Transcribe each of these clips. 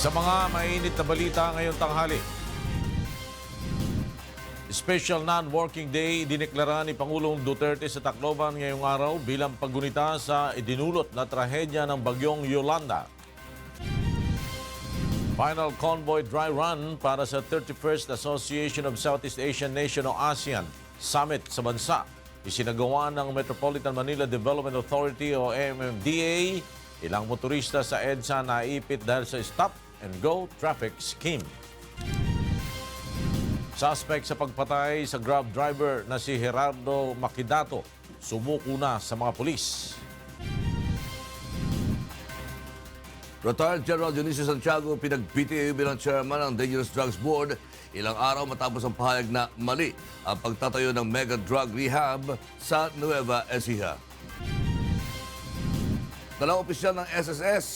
Sa mga mainit na balita ngayong tanghali, Special Non-Working Day dineklara ni Pangulong Duterte sa Tacloban ngayong araw bilang paggunita sa idinulot na trahedya ng bagyong Yolanda. Final convoy dry run para sa 31st Association of Southeast Asian Nation o ASEAN Summit sa bansa. Isinagawa ng Metropolitan Manila Development Authority o MMDA. Ilang motorista sa EDSA naipit dahil sa stop and go traffic scheme. Suspect sa pagpatay sa grab driver na si Gerardo Maquidato sumuko na sa mga pulis. Retired General Dionisio Santiago pinag-PTA bilang chairman ng Dangerous Drugs Board ilang araw matapos ang pahayag na mali ang pagtatayo ng mega drug rehab sa Nueva Ecija. Dalawang opisyal ng SSS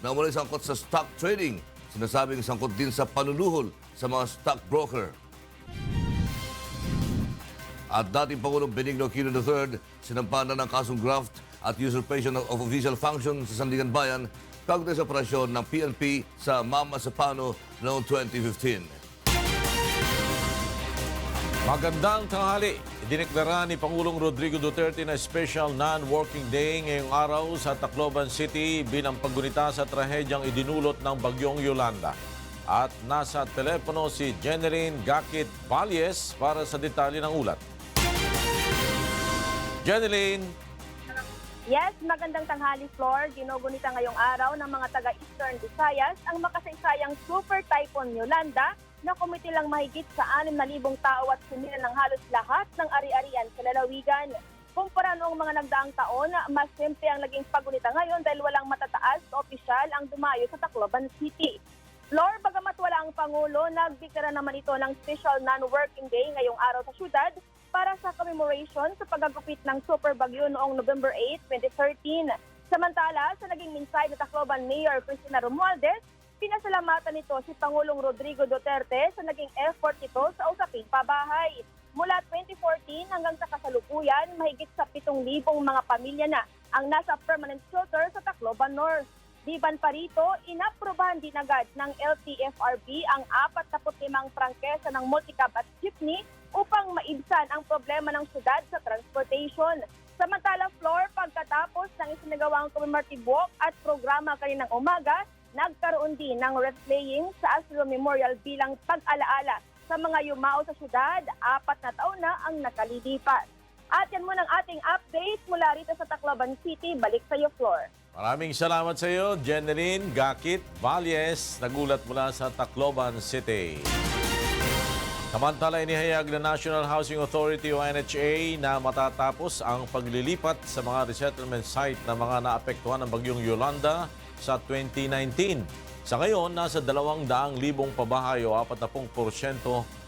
na umuli sangkot sa stock trading, sinasabing sangkot din sa panuluhol sa mga stockbroker. At dating Pangulong Benigno Aquino III, sinampahan na ng kasong graft at usurpation of official function sa Sandiganbayan kaugnay sa operasyon ng PNP sa Mamasapano noong 2015. Magandang tanghali. Idineklara ni Pangulong Rodrigo Duterte na Special Non-Working Day ngayong araw sa Tacloban City bilang paggunita sa trahedyang idinulot ng bagyong Yolanda. At nasa telepono si Jeneline Gakit Valles para sa detalye ng ulat. Jeneline. Yes, magandang tanghali, Flor. Ginugunita ngayong araw ng mga taga-Eastern Visayas ang makasaysayang Super Typhoon Yolanda na kumitilang mahigit sa 6,000 tao at sumira ng halos lahat ng ari-arian sa lalawigan. Kumpara noong mga nagdaang taon, mas simple ang naging paggunita ngayon dahil walang matataas na opisyal ang dumayo sa Tacloban City. Flor, bagamat wala ang Pangulo, nagdeklara naman ito ng Special Non-Working Day ngayong araw sa syudad para sa commemoration sa paggagupit ng super bagyo noong November 8, 2013. Samantala, sa naging minsay na Tacloban Mayor Cristina Romualdez, pinasalamatan nito si Pangulong Rodrigo Duterte sa naging effort ito sa usaping pabahay. Mula 2014 hanggang sa kasalukuyan, mahigit sa 7,000 mga pamilya na ang nasa permanent shelter sa Tacloban North. Diban pa rito, inaprubahan din agad ng LTFRB ang 45 prangkesa ng multicab at jeepney upang maibsan ang problema ng syudad sa transportation. Samantala, Floor, pagkatapos ng isinagawang commemorative walk at programa kaninang umaga, nagkaroon din ng wreath-laying sa Aslo Memorial bilang pag-alaala sa mga yumao sa syudad. 4 na taon na ang nakalilipas. At yan muna ang ating update mula rito sa Tacloban City. Balik sa iyo, Floor. Maraming salamat sa iyo, Jeneline Gakit Valles, nagulat mula sa Tacloban City. Samantala, inihayag ng National Housing Authority o NHA na matatapos ang paglilipat sa mga resettlement site na mga naapektuhan ng bagyong Yolanda sa 2019. Sa ngayon, nasa 200,000 pabahay o 40%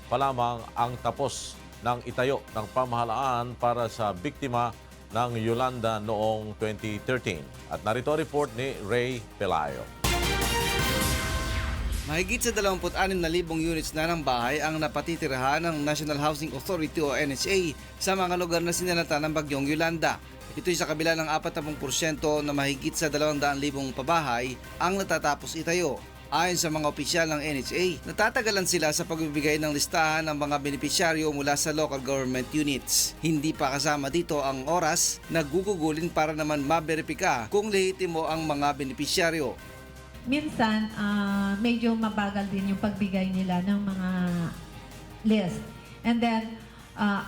pa lamang ang tapos ng itayo ng pamahalaan para sa biktima ng Yolanda noong 2013. At narito ang report ni Ray Pelayo. Mahigit sa 26,000 units na ng bahay ang napatitirahan ng National Housing Authority o NHA sa mga lugar na sinalata ng bagyong Yolanda. Ito'y sa kabila ng 40% na mahigit sa 200,000 pabahay ang natatapos itayo. Ayon sa mga opisyal ng NHA, natatagalan sila sa pagbibigay ng listahan ng mga benepisyaryo mula sa local government units. Hindi pa kasama dito ang oras na gugugulin para naman maberipika kung lehitimo ang mga benepisyaryo. Minsan, medyo mabagal din yung pagbigay nila ng mga list. And then,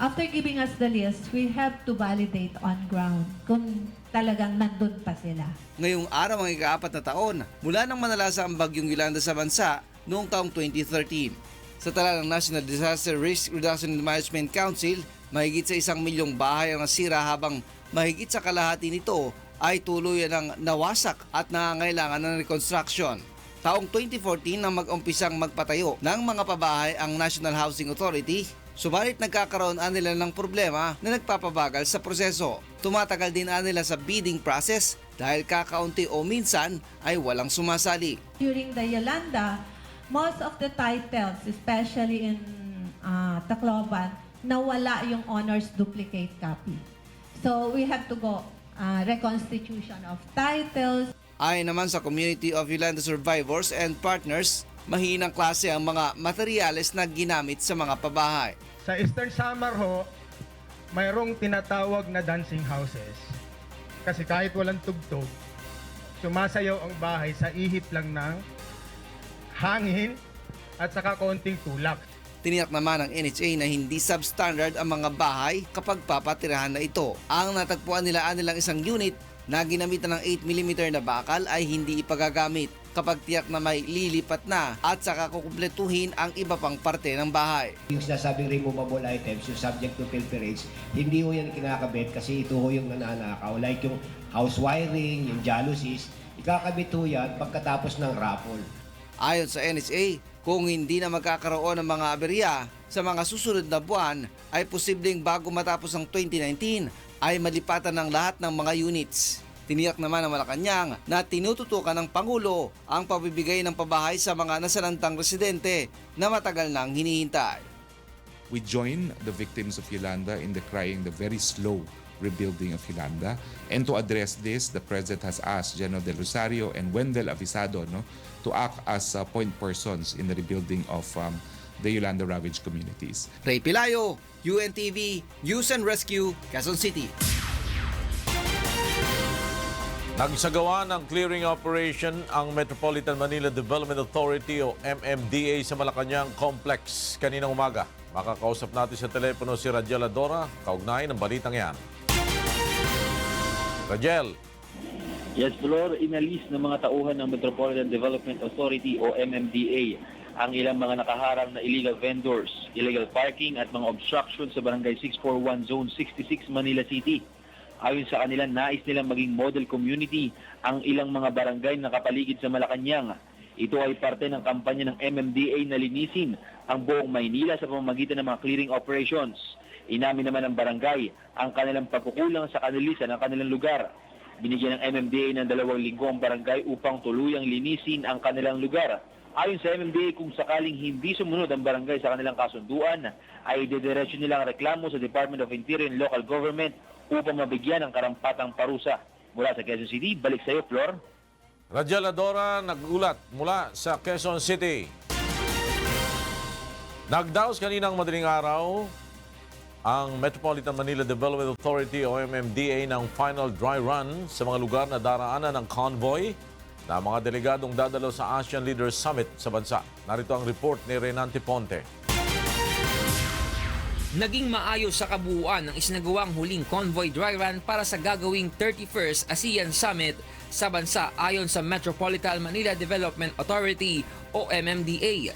after giving us the list, we have to validate on ground kung talagang nandun pa sila. Ngayong araw ang ika-4 na taon mula nang manalasa ang bagyong Yolanda sa bansa noong taong 2013. Sa tala ng National Disaster Risk Reduction and Management Council, mahigit sa 1,000,000 bahay ang nasira habang mahigit sa kalahati nito ay tuluyan ng nawasak at nangangailangan ng reconstruction. Taong 2014 nang mag-umpisang magpatayo ng mga pabahay ang National Housing Authority, subalit nagkakaroon nila ng problema na nagpapabagal sa proseso. Tumatagal din nila sa bidding process dahil kakaunti o minsan ay walang sumasali. During the Yolanda, most of the titles, especially in Tacloban, nawala yung honors duplicate copy. So we have to go reconstitution of titles. Ayon naman sa Community of Yolanda Survivors and Partners, mahinang klase ang mga materyales na ginamit sa mga pabahay. Sa Eastern Samar ho, mayroong tinatawag na dancing houses. Kasi kahit walang tugtog, sumasayaw ang bahay sa ihip lang ng hangin at saka konting tulak. Tiniyak naman ng NHA na hindi substandard ang mga bahay kapag papatirahan na ito. Ang natagpuan nilaan nilang isang unit na ginamitan ng 8mm na bakal ay hindi ipagagamit kapag tiyak na may lilipat na at saka kukumpletuhin ang iba pang parte ng bahay. Yung sinasabing removable items, yung subject to pilferage, hindi ho yan kinakabit kasi ito ho yung nananakaw. Like yung house wiring, yung jalousies, ikakabit ho yan pagkatapos ng raffle. Ayon sa NHA, kung hindi na magkakaroon ng mga aberya sa mga susunod na buwan, ay posibleng bago matapos ang 2019 ay malipatan ng lahat ng mga units. Tiniyak naman ng Malacañang na tinututukan ng Pangulo ang pabibigay ng pabahay sa mga nasalantang residente na matagal nang hinihintay. We join the victims of Yolanda in decrying the very slow rebuilding of Yolanda. And to address this, the President has asked General Del Rosario and Wendell Avisado to act as point persons in the rebuilding of the Yolanda ravaged communities. Ray Pilayo, UNTV, News and Rescue, Quezon City. Nagsagawa ng clearing operation ang Metropolitan Manila Development Authority o MMDA sa Malacañang Complex kaninang umaga. Makakausap natin sa telepono si Radiel Adora, kaugnay ng balitang yan. Radiel. Yes, Flor, inalis ng mga tauhan ng Metropolitan Development Authority o MMDA ang ilang mga nakaharang na illegal vendors, illegal parking at mga obstruction sa Barangay 641 Zone 66 Manila City. Ayon sa kanila, nais nilang maging model community ang ilang mga barangay na kapaligid sa Malacañang. Ito ay parte ng kampanya ng MMDA na linisin ang buong Maynila sa pamamagitan ng mga clearing operations. Inamin naman ng barangay ang kanilang pagkukulang sa kanilisan ng kanilang lugar. Binigyan ng MMDA ng 2 linggo ang barangay upang tuluyang linisin ang kanilang lugar. Ayon sa MMDA, kung sakaling hindi sumunod ang barangay sa kanilang kasunduan, ay dediretso nilang reklamo sa Department of Interior and Local Government upang mabigyan ng karampatang parusa. Mula sa Quezon City, balik sa iyo, Flor. Radiel Adora, nagulat mula sa Quezon City. Nagdaos kaninang madaling araw ang Metropolitan Manila Development Authority o MMDA ng final dry run sa mga lugar na daraanan ng convoy na mga delegadong dadalo sa ASEAN Leaders Summit sa bansa. Narito ang report ni Renante Ponte. Naging maayos sa kabuuan ang isinagawang huling convoy dry run para sa gagawing 31st ASEAN Summit sa bansa ayon sa Metropolitan Manila Development Authority o MMDA.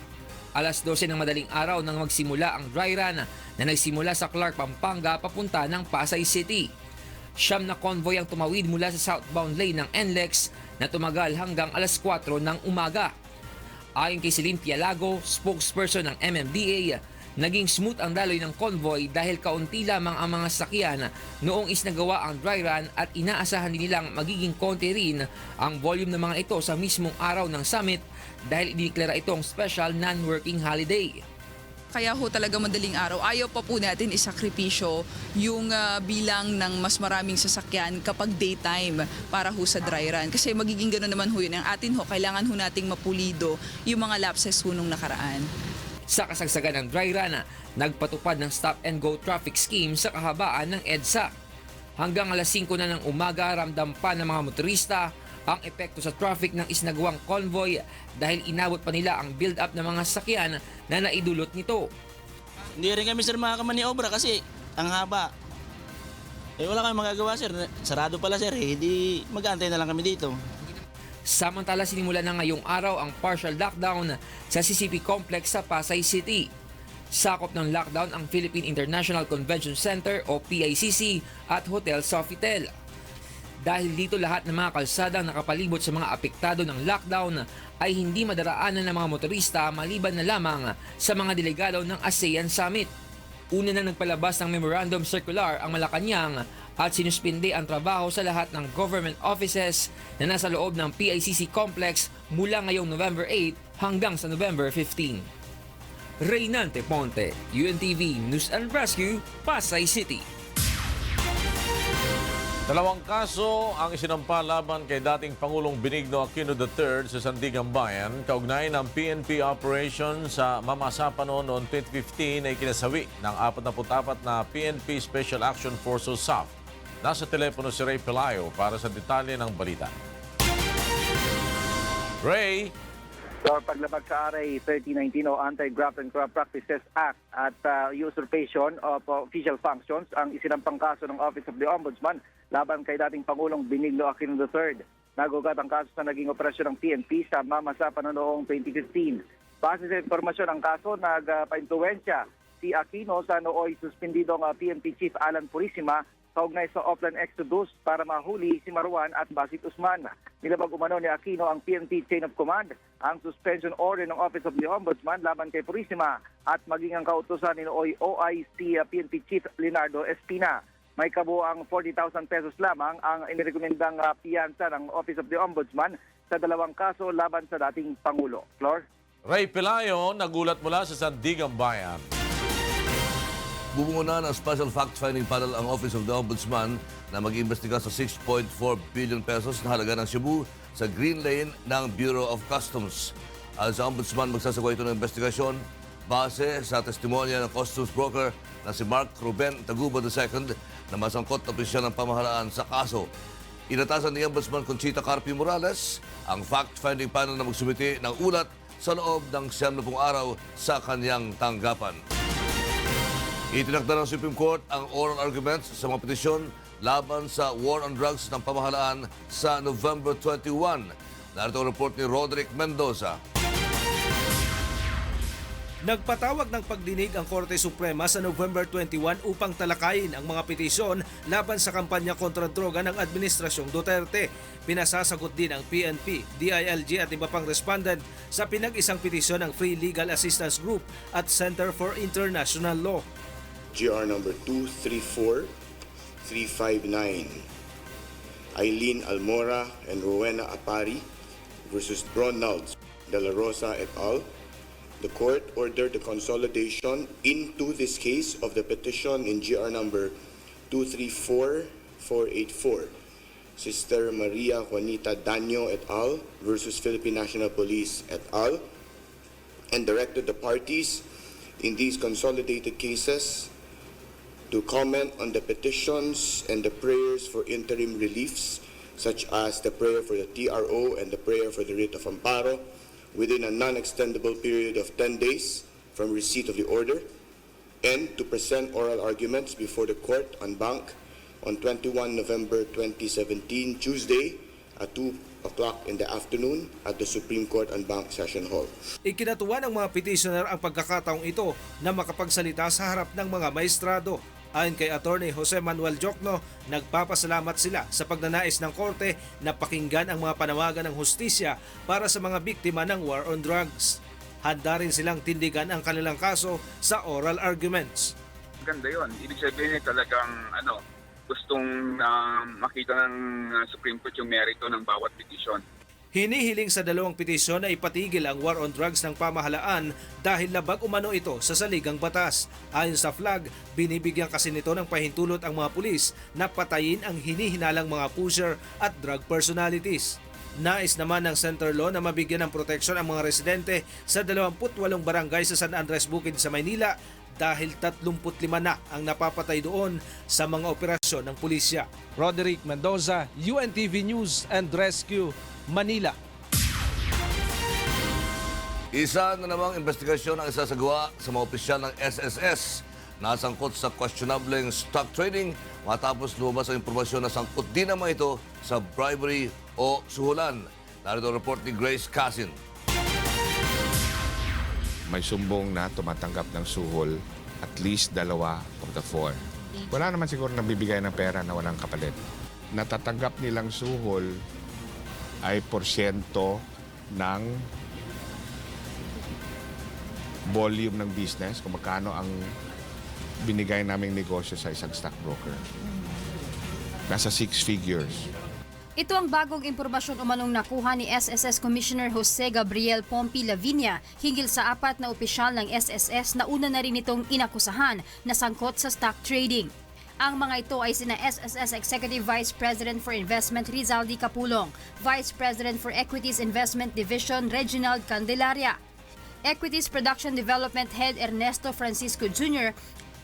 Alas 12 ng madaling araw nang magsimula ang dry run na nagsimula sa Clark, Pampanga papunta ng Pasay City. 9 na convoy ang tumawid mula sa southbound lane ng NLEX na tumagal hanggang alas 4 ng umaga. Ayon kay Celine Pialago, spokesperson ng MMDA, naging smooth ang daloy ng convoy dahil kaunti lamang ang mga sakyan noong isinagawa ang dry run at inaasahan din nilang magiging konti rin ang volume ng mga ito sa mismong araw ng summit dahil idineklara itong special non-working holiday. Kaya ho talaga madaling araw, ayaw pa po natin isakripisyo yung bilang ng mas maraming sasakyan kapag daytime para ho sa dry run. Kasi magiging gano'n naman ho yun. Ang atin ho, kailangan ho nating mapulido yung mga lapses ho nung nakaraan. Sa kasagsagan ng dry run, nagpatupad ng stop-and-go traffic scheme sa kahabaan ng EDSA. Hanggang alas 5 na ng umaga, ramdam pa ng mga motorista ang epekto sa traffic ng isinagawang convoy dahil inabot pa nila ang build-up ng mga sakyan na naidulot nito. Hindi rin kami sir makakamaneobra kasi ang haba. Wala kami magagawa sir, sarado pala sir, hindi mag-aantay na lang kami dito. Samantala, sinimula na ngayong araw ang partial lockdown sa CCP Complex sa Pasay City. Sakop ng lockdown ang Philippine International Convention Center o PICC at Hotel Sofitel. Dahil dito lahat ng mga kalsadang nakapalibot sa mga apektado ng lockdown ay hindi madaraanan ng mga motorista maliban na lamang sa mga delegado ng ASEAN Summit. Una na nagpalabas ng memorandum circular ang Malacañang at sinuspinde ang trabaho sa lahat ng government offices na nasa loob ng PICC complex mula ngayong November 8 hanggang sa November 15. Reynante Ponte, UNTV News and Rescue, Pasay City. Dalawang kaso ang isinampa laban kay dating Pangulong Benigno Aquino III sa Sandiganbayan kaugnay ng PNP operation sa Mamasapano noong 2015 ay kinasawi ng 44 na PNP Special Action Force o SAF. Nasa telepono si Ray Pelayo para sa detalye ng balita. Ray! So, paglabag sa RA 3019 o Anti-Graft and Corrupt Practices Act at usurpation of official functions ang isinampang kaso ng Office of the Ombudsman laban kay dating Pangulong Benigno Aquino III. Nagugat ang kaso sa naging operasyon ng PNP sa Mamasapano noong 2015. Base sa impormasyon ng kaso, nagpa-impluwensya si Aquino sa nooy suspendidong PNP Chief Alan Purisima kaugnay sa offline exodus para mahuli si Marwan at Basit Usman. Nilabag umano ni Aquino ang PNP Chain of Command, ang suspension order ng Office of the Ombudsman laban kay Purisima at maging ang kautusan ni nooy OIC PNP Chief Leonardo Espina. May kabuang 40,000 pesos lamang ang inirekomendang piyansa ng Office of the Ombudsman sa dalawang kaso laban sa dating Pangulo. Flor? Ray Pelayo, nagulat mula sa Sandiganbayan. Bubungo na ng Special Fact-Finding Panel ang Office of the Ombudsman na mag-iimbestiga sa 6.4 billion pesos na halaga ng Shabu sa Green Lane ng Bureau of Customs. Ayon sa Ombudsman, magsasagawa ito ng investigasyon base sa testimonya ng customs broker na si Mark Ruben Taguba II na masangkot na opisyal ng pamahalaan sa kaso. Inatasan ni Ombudsman Conchita Carpio Morales ang fact-finding panel na magsumiti ng ulat sa loob ng 90 araw sa kanyang tanggapan. Itinakda ng Supreme Court ang oral arguments sa mga petisyon laban sa war on drugs ng pamahalaan sa November 21. Narito ang report ni Roderick Mendoza. Nagpatawag ng pagdinig ang Korte Suprema sa November 21 upang talakayin ang mga petisyon laban sa kampanya kontra droga ng Administrasyong Duterte. Pinasasagot din ang PNP, DILG at iba pang respondent sa pinag-isang petisyon ng Free Legal Assistance Group at Center for International Law. GR number 234359, Eileen Almora and Rowena Apari versus Ronald De La Rosa et al. The court ordered the consolidation into this case of the petition in GR number 234484, Sister Maria Juanita Daño et al. Versus Philippine National Police et al. And directed the parties in these consolidated cases to comment on the petitions and the prayers for interim reliefs, such as the prayer for the TRO and the prayer for the writ of amparo, within a non-extendable period of 10 days from receipt of the order, and to present oral arguments before the court en banc on 21 November 2017, Tuesday, at 2 o'clock in the afternoon at the Supreme Court en banc Session Hall. Ikinatuwa ng mga petitioner ang pagkakataong ito na makapagsalita sa harap ng mga maestrado. Ayon kay Attorney Jose Manuel Jocno, nagpapasalamat sila sa pagnanais ng korte na pakinggan ang mga panawagan ng hustisya para sa mga biktima ng war on drugs. Handa rin silang tindigan ang kanilang kaso sa oral arguments. Ganda yun. Ibig sabihin talagang gustong makita ng Supreme Court yung merito ng bawat petisyon. Hinihiling sa dalawang petisyon na ipatigil ang war on drugs ng pamahalaan dahil labag umano ito sa saligang batas. Ayon sa flag, binibigyan kasi nito ng pahintulot ang mga pulis na patayin ang hinihinalang mga pusher at drug personalities. Nais naman ng Center Law na mabigyan ng proteksyon ang mga residente sa 28 barangay sa San Andres Bukid sa Maynila dahil 35 na ang napapatay doon sa mga operasyon ng pulisya. Roderick Mendoza, UNTV News and Rescue, Manila. Isa na namang investigasyon ang isasagawa sa mga opisyal ng SSS na sangkot sa questionableng stock trading matapos lumabas ang impormasyon na sangkot din naman ito sa bribery o suhulan. Narito ang report ni Grace Casin. May sumbong na tumatanggap ng suhol at least 2 of the 4. Wala naman siguro nabibigay ng pera na walang kapalit. Natatanggap nilang suhol ay porsyento ng volume ng business, kung magkano ang binigay naming negosyo sa isang stockbroker. Nasa 6 figures. Ito ang bagong impormasyon umanong nakuha ni SSS Commissioner Jose Gabriel Pompi Lavinia hinggil sa 4 na opisyal ng SSS na una na rin itong inakusahan na sangkot sa stock trading. Ang mga ito ay sina SSS Executive Vice President for Investment Rizaldi Capulong, Vice President for Equities Investment Division Reginald Candelaria, Equities Production Development Head Ernesto Francisco Jr.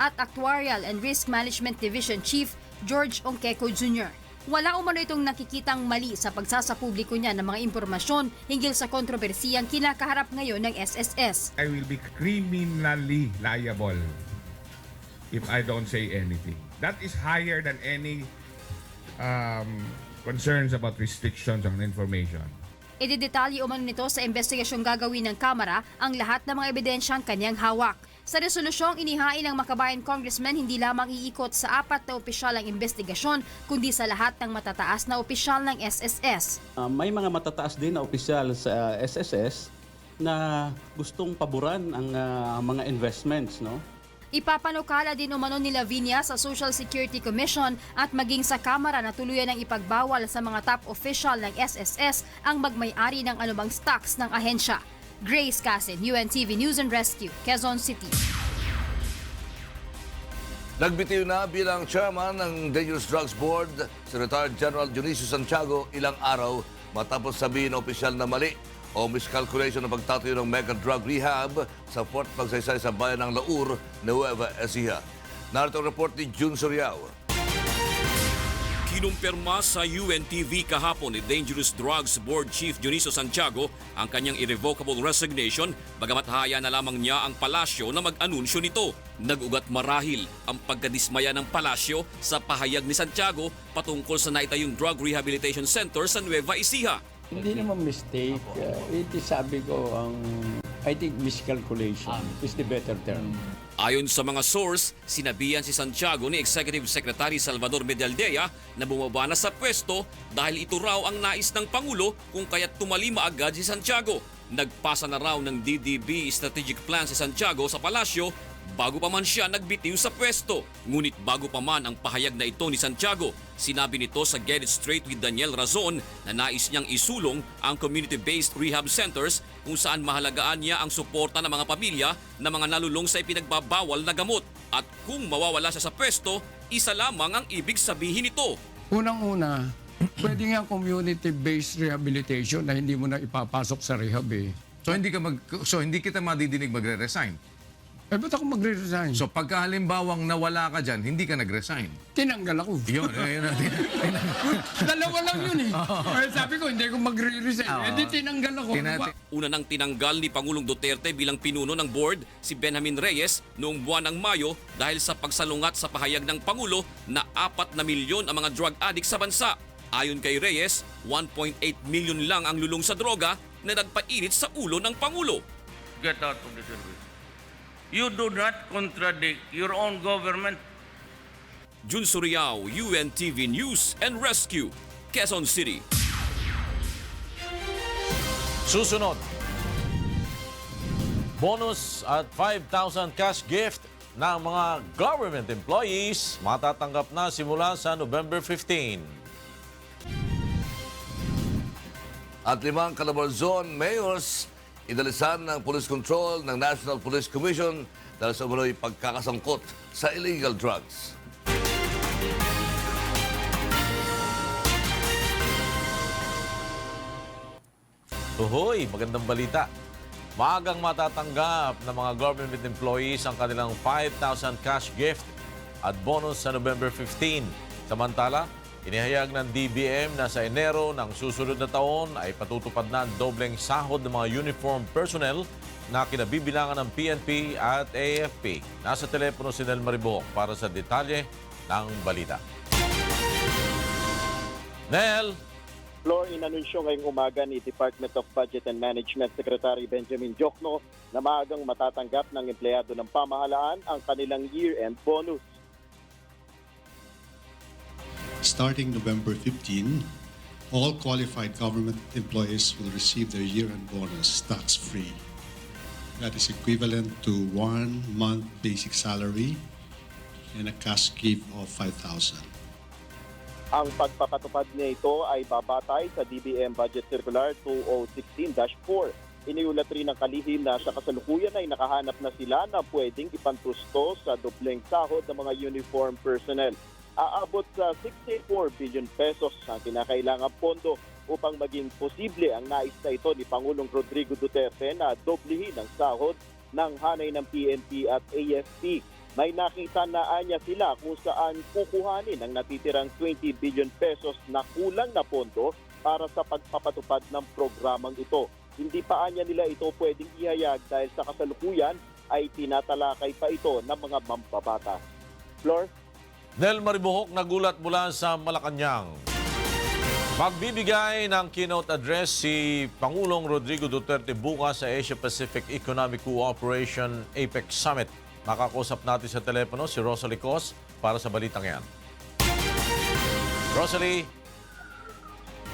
at Actuarial and Risk Management Division Chief George Onqueco Jr. Wala umano itong nakikitang mali sa pagsasapubliko niya ng mga impormasyon hinggil sa kontrobersiyang kinakaharap ngayon ng SSS. I will be criminally liable if I don't say anything. That is higher than any concerns about restrictions on information. Ididetalye umano nito sa investigasyong gagawin ng Kamara ang lahat ng mga ebidensyang kanyang hawak. Sa resolusyong inihain ng Makabayan Congressman, hindi lamang iikot sa 4 na opisyal ang investigasyon, kundi sa lahat ng matataas na opisyal ng SSS. May mga matataas din na opisyal sa SSS na gustong paboran ang mga investments, no? Ipapanukala din umano ni Lavinia sa Social Security Commission at maging sa Kamara na tuluyan ng ipagbawal sa mga top official ng SSS ang magmay-ari ng anumang stocks ng ahensya. Grace Casin, UNTV News and Rescue, Quezon City. Nagbitiw na bilang chairman ng Dangerous Drugs Board si retired General Dionisio Santiago ilang araw matapos sabihin ng opisyal na mali o miscalculation ng pagtatayo ng mega drug rehab sa Fort Magsaysay sa bayan ng Laur, Nueva Ecija. Narito ang report ni Jun Soriao. Kinumpirma sa UNTV kahapon ni Dangerous Drugs Board Chief Dionisio Santiago ang kanyang irrevocable resignation bagamat haya na lamang niya ang palasyo na mag-anunsyo nito. Nag-ugat marahil ang pagkadismaya ng palasyo sa pahayag ni Santiago patungkol sa naitayong Drug Rehabilitation Center sa Nueva Ecija. Hindi naman mistake. Sabi ko, I think miscalculation is the better term. Ayon sa mga source, sinabihan si Santiago ni Executive Secretary Salvador Medialdea na bumaba na sa pwesto dahil ito raw ang nais ng Pangulo kung kaya't tumalima agad si Santiago. Nagpasa na raw ng DDB strategic plan si Santiago sa palasyo bago pa man siya nagbitiw sa pwesto. Ngunit bago pa man ang pahayag na ito ni Santiago, sinabi nito sa Get It Straight with Daniel Razon na nais niyang isulong ang community-based rehab centers kung saan mahalagaan niya ang suporta ng mga pamilya na mga nalulong sa ipinagbabawal na gamot. At kung mawawala siya sa pwesto, isa lamang ang ibig sabihin nito. Unang-una, pwede nga community-based rehabilitation na hindi mo na ipapasok sa rehab eh. So hindi kita madidinig magre-resign? Ba't ako magre-resign? So pagka halimbawang nawala ka dyan, hindi ka nag-resign? Tinanggal ako. Yun. Dalawa lang yun eh. Sabi ko, hindi ko magre-resign. Hindi tinanggal ako. Una nang tinanggal ni Pangulong Duterte bilang pinuno ng board si Benjamin Reyes noong buwan ng Mayo dahil sa pagsalungat sa pahayag ng Pangulo na 4 na milyon ang mga drug addicts sa bansa. Ayon kay Reyes, 1.8 million lang ang lulong sa droga na nagpainit sa ulo ng Pangulo. Get out of the service. You do not contradict your own government. Jun Soriao, UNTV News and Rescue, Quezon City. Susunod, bonus at 5,000 cash gift ng mga government employees matatanggap na simula sa November 15. At 5 Calabarzon mayors idalisan ng police control ng National Police Commission dahil sa umano'y pagkakasangkot sa illegal drugs. Uhoy, magandang balita. Maagang matatanggap ng mga government employees ang kanilang 5,000 cash gift at bonus sa November 15. Samantala, inihayag ng DBM na sa Enero ng susunod na taon ay patutupad na ang dobleng sahod ng mga uniform personnel na kinabibilangan ng PNP at AFP. Nasa telepono si Nel Maribok para sa detalye ng balita. Nel! Floor, inanunsyo ngayong umaga ni Department of Budget and Management Secretary Benjamin Diokno na maagang matatanggap ng empleyado ng pamahalaan ang kanilang year-end bonus. Starting November 15, all qualified government employees will receive their year-end bonus tax-free. That is equivalent to 1 month basic salary and a cash gift of 5,000. Ang pagpapatupad nito ay babatay sa DBM Budget Circular 2016-4. Iniulat rin ng kalihim na sa kasalukuyan ay nakahanap na sila na pwedeng ipantusto sa dobleng sahod ng mga uniform personnel. aabot sa 64 billion pesos ang kinakailangang pondo upang maging posible ang nais na ito ni Pangulong Rodrigo Duterte na doblihin ang sahod ng hanay ng PNP at AFP. May nakita na anya sila kung saan kukuhanin ang natitirang 20 billion pesos na kulang na pondo para sa pagpapatupad ng programang ito. Hindi pa anya nila ito pwedeng ihayag dahil sa kasalukuyan ay tinatalakay pa ito ng mga mambabatas. Flor? Nel Maribuhok nagulat mula sa Malacañang. Magbibigay ng keynote address si Pangulong Rodrigo Duterte bukas sa Asia-Pacific Economic Cooperation APEC Summit. Makakausap natin sa telepono si Rosalie Cos para sa balitang yan. Rosalie.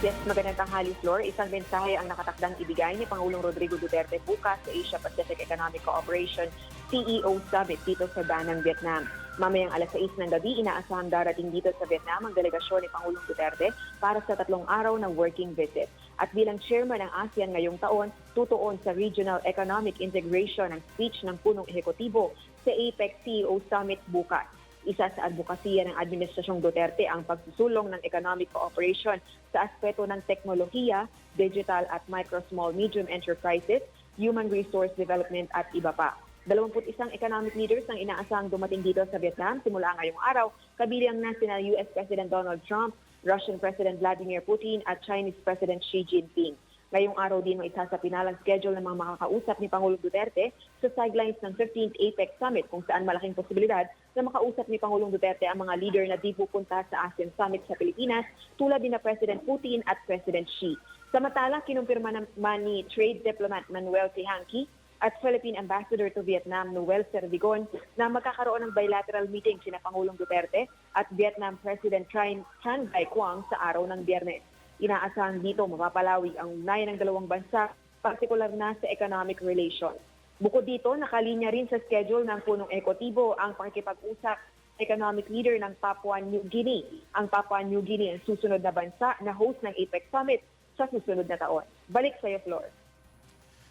Yes, magandang tanghali, Flor. Isang mensahe ang nakatakdang ibigay ni Pangulong Rodrigo Duterte bukas sa Asia-Pacific Economic Cooperation CEO Summit dito sa Danang, Vietnam. Mamayang alas 6 ng gabi, inaasahang darating dito sa Vietnam ang delegasyon ni Pangulong Duterte para sa 3 araw ng working visit. At bilang chairman ng ASEAN ngayong taon, tutuon sa Regional Economic Integration ang speech ng punong ehekutibo sa APEC CEO Summit bukas. Isa sa advokasya ng Administrasyong Duterte ang pagsusulong ng economic cooperation sa aspeto ng teknolohiya, digital at micro-small-medium enterprises, human resource development at iba pa. 21 economic leaders ang inaasahang dumating dito sa Vietnam simula ngayong araw, kabilang na sina US President Donald Trump, Russian President Vladimir Putin at Chinese President Xi Jinping. Ngayong araw din may isa sa pinalang schedule ng mga makakausap ni Pangulong Duterte sa sidelines ng 15th APEC Summit kung saan malaking posibilidad na makausap ni Pangulong Duterte ang mga leader na di pupunta sa ASEAN Summit sa Pilipinas tulad din na President Putin at President Xi. Samantala, kinumpirma naman ni Trade Diplomat Manuel Tehanqui at Philippine Ambassador to Vietnam Noel Servigon na magkakaroon ng bilateral meeting sina Pangulong Duterte at Vietnam President Tran Dai Quang sa araw ng Biyernes. Inaasahan dito mapapalawi ang ugnayan ng dalawang bansa, partikular na sa economic relations. Bukod dito, nakalinya rin sa schedule ng punong ekotibo ang pakikipag-usap economic leader ng Papua New Guinea. Ang Papua New Guinea ang susunod na bansa na host ng APEC Summit sa susunod na taon. Balik sa iyo, Flor.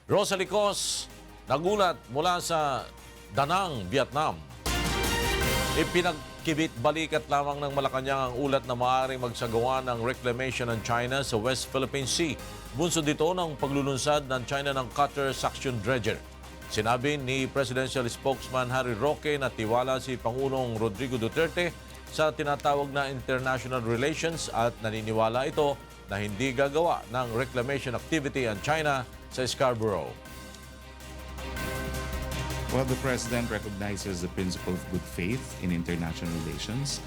Rosalie Cos, nagulat mula sa Danang, Vietnam. Ipinagkibit balikat lamang ng Malacañang ang ulat na maaaring magsagawa ng reclamation ng China sa West Philippine Sea. Bunsod dito ng paglulunsad ng China ng cutter suction dredger. Sinabi ni Presidential Spokesman Harry Roque na tiwala si Pangulong Rodrigo Duterte sa tinatawag na international relations at naniniwala ito na hindi gagawa ng reclamation activity ang China sa Scarborough. Well, the President recognizes the principle of good faith in international relations.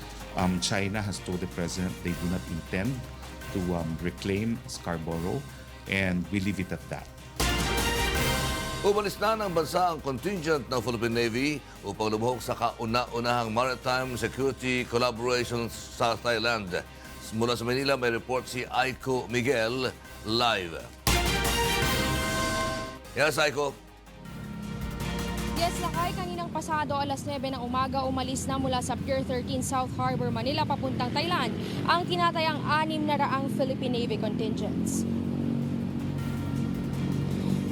China has told the President they do not intend to reclaim Scarborough, and we leave it at that. Umalis na ng bansa ang contingent ng Philippine Navy upang lumuhok sa kauna-unahang maritime security collaboration sa Thailand. Mula sa Manila, may report si Aiko Miguel live. Yes, Aiko. Yes, Lakay, kaninang pasado alas 9 ng umaga umalis na mula sa Pier 13 South Harbor, Manila papuntang Thailand ang tinatayang 600 Philippine Navy contingents.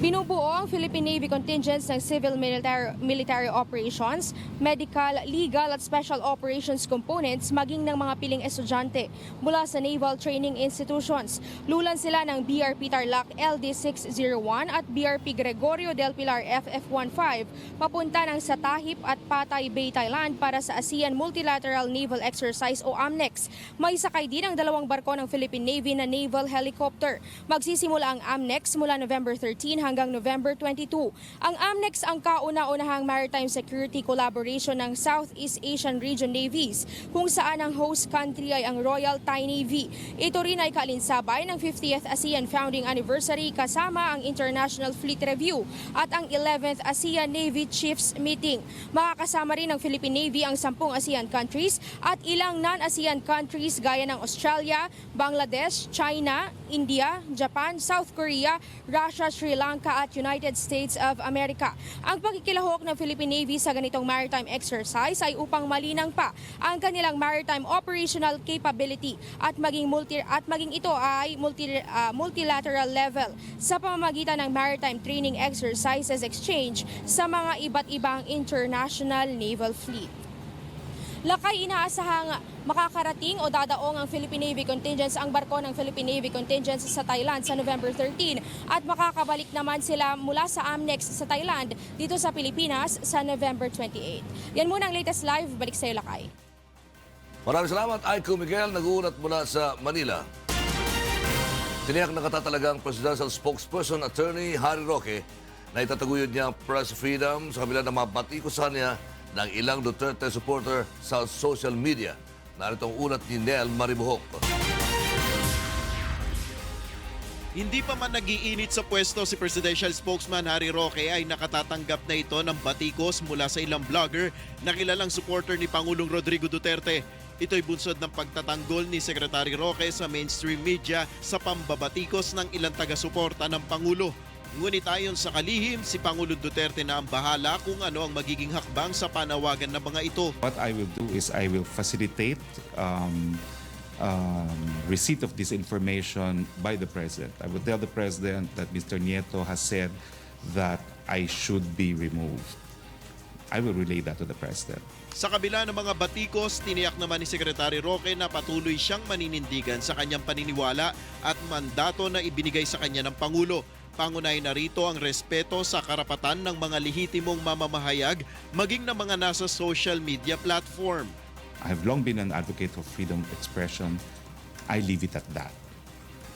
Binubuo ang Philippine Navy contingents ng civil military operations, medical, legal at special operations components maging ng mga piling estudyante mula sa naval training institutions. Lulan sila ng BRP Tarlac LD-601 at BRP Gregorio del Pilar FF-15 papunta ng Satahip at Patay Bay, Thailand para sa ASEAN Multilateral Naval Exercise o AMNEX. May sakay din ang dalawang barko ng Philippine Navy na naval helicopter. Magsisimula ang AMNEX mula November 13 hanggang November 22. Ang AMNEX ang kauna-unahang maritime security collaboration ng Southeast Asian Region Navies, kung saan ang host country ay ang Royal Thai Navy. Ito rin ay kaalinsabay ng 50th ASEAN Founding Anniversary kasama ang International Fleet Review at ang 11th ASEAN Navy Chiefs Meeting. Makakasama rin ng Philippine Navy ang 10 ASEAN countries at ilang non-ASEAN countries gaya ng Australia, Bangladesh, China, India, Japan, South Korea, Russia, Sri Lanka at United States of America. Ang pakikilahok ng Philippine Navy sa ganitong maritime exercise ay upang malinang pa ang kanilang maritime operational capability at maging ito ay multilateral level sa pamamagitan ng maritime training exercises exchange sa mga iba't ibang international naval fleet. Lakay, inaasahang Makakarating o dadaong ang Philippine Navy contingents, ang barko ng Philippine Navy contingents sa Thailand sa November 13 at makakabalik naman sila mula sa AMNEX sa Thailand dito sa Pilipinas sa November 28. Yan muna ang latest live. Balik sa iyo, Lakay. Maraming salamat, Aiko Miguel, nag-uulat mula sa Manila. Tiniyak na katatalagang Presidential Spokesperson Attorney Harry Roque na itataguyod niya ang press freedom sa kabila ng mga batikusan niya ng ilang Duterte supporter sa social media. Narito ang ulat ni Nel Maribuhok. Hindi pa man nagiinit sa pwesto si Presidential Spokesman Harry Roque ay nakatatanggap na ito ng batikos mula sa ilang vlogger na kilalang supporter ni Pangulong Rodrigo Duterte. Ito'y bunsod ng pagtatanggol ni Secretary Roque sa mainstream media sa pambabatikos ng ilang taga-suporta ng Pangulo. Ngunit ayon sa kalihim, si Pangulong Duterte na ang bahala kung ano ang magiging hakbang sa panawagan ng mga ito. What I will do is I will facilitate receipt of this information by the President. I will tell the President that Mr. Nieto has said that I should be removed. I will relay that to the President. Sa kabila ng mga batikos, tiniyak naman ni Secretary Roque na patuloy siyang maninindigan sa kanyang paniniwala at mandato na ibinigay sa kanya ng Pangulo. Pangunay na rito ang respeto sa karapatan ng mga lehitimong mamamahayag maging ng mga nasa social media platform. I have long been an advocate of freedom of expression. I leave it at that.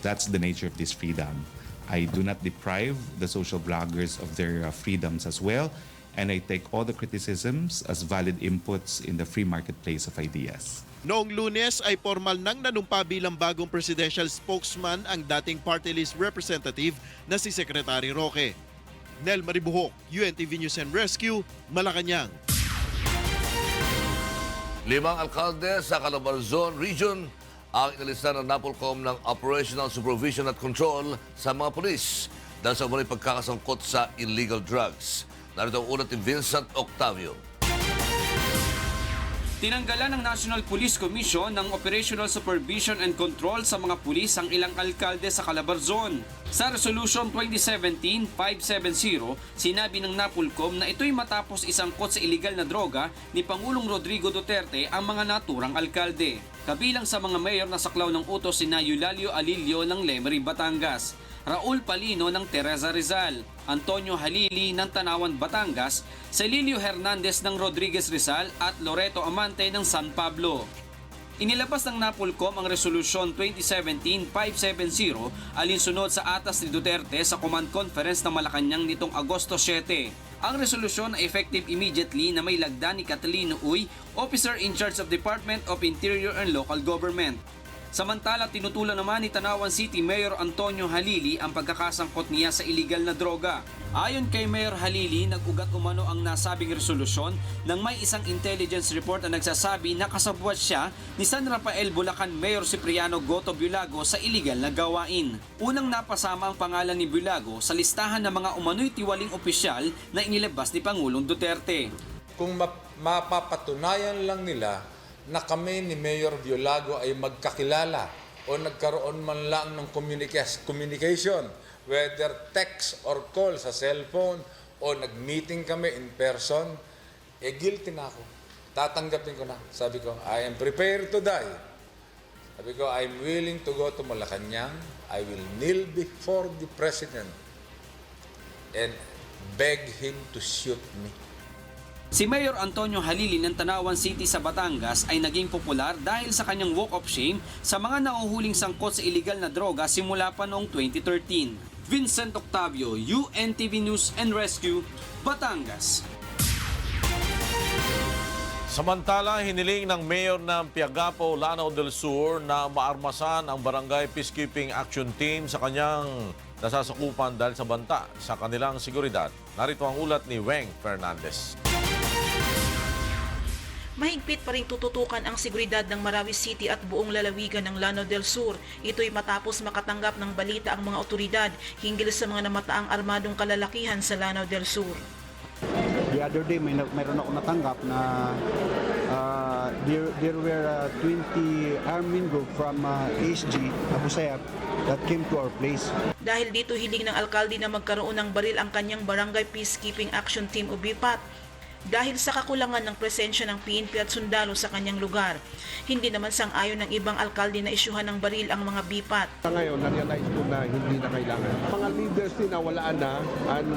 That's the nature of this freedom. I do not deprive the social bloggers of their freedoms as well, and I take all the criticisms as valid inputs in the free marketplace of ideas. Noong Lunes ay formal nang nanumpa bilang bagong presidential spokesman ang dating party list representative na si Secretary Roque. Nel Maribuhok, UNTV News and Rescue, Malacañang. 5 alkalde sa Calabarzon Region ang inalista ng NAPOLCOM ng Operational Supervision at Control sa mga pulis dahil sa umano'y pagkakasangkot sa illegal drugs. Narito ang ulat ni Vincent Octavio. Tinanggalan ng National Police Commission ng Operational Supervision and Control sa mga pulis ang ilang alkalde sa Calabarzon. Sa Resolution 2017-570, sinabi ng NAPOLCOM na ito'y matapos isangkot sa iligal na droga ni Pangulong Rodrigo Duterte ang mga naturang alkalde. Kabilang sa mga mayor na saklaw ng utos sina Eulalio Alilio ng Lemery, Batangas, Raul Palino ng Teresa Rizal, Antonio Halili ng Tanawan, Batangas, Celilio Hernandez ng Rodriguez Rizal at Loreto Amante ng San Pablo. Inilabas ng NAPOLCOM ang Resolusyon 2017-570 alinsunod sa atas ni Duterte sa Command Conference ng Malacañang nitong Agosto 7. Ang resolusyon ay effective immediately na may lagda ni Catalino Uy, Officer in charge of Department of Interior and Local Government. Samantala, tinutulan naman ni Tanawan City Mayor Antonio Halili ang pagkakasangkot niya sa iligal na droga. Ayon kay Mayor Halili, nag-ugat umano ang nasabing resolusyon nang may isang intelligence report na nagsasabi na kasabwat siya ni San Rafael Bulacan Mayor Cipriano Goto Bulago sa iligal na gawain. Unang napasama ang pangalan ni Bulago sa listahan ng mga umano'y tiwaling opisyal na inilabas ni Pangulong Duterte. Kung mapapatunayan lang nila na kami ni Mayor Bulago ay magkakilala o nagkaroon man lang ng communication, whether text or call sa cellphone o nag-meeting kami in person, guilty na ako. Tatanggapin ko na. Sabi ko, I am prepared to die. Sabi ko, I'm willing to go to Malacañang. I will kneel before the President and beg him to shoot me. Si Mayor Antonio Halili ng Tanawan City sa Batangas ay naging popular dahil sa kanyang walk of shame sa mga nauhuling sangkot sa iligal na droga simula pa noong 2013. Vincent Octavio, UNTV News and Rescue, Batangas. Samantala, hiniling ng Mayor ng Piagapo, Lanao del Sur na maarmasan ang Barangay Peacekeeping Action Team sa kanyang nasasakupan dahil sa banta sa kanilang seguridad. Narito ang ulat ni Weng Fernandez. Mahigpit pa rin tututukan ang seguridad ng Marawi City at buong lalawigan ng Lanao del Sur. Ito'y matapos makatanggap ng balita ang mga otoridad hinggil sa mga namataang armadong kalalakihan sa Lanao del Sur. The other day, mayroon ako natanggap na there were 20 armed men group from ASG, Abu Sayyaf, that came to our place. Dahil dito hiling ng alkalde na magkaroon ng baril ang kanyang Barangay Peacekeeping Action Team o BPAT. dahil sa kakulangan ng presensya ng PNP at sundalo sa kanyang lugar. Hindi naman sang-ayon ng ibang alkalde na isyuhan ng baril ang mga bipat. Ngayon, na-realize ko na hindi na kailangan. Mga leaders din na wala na, and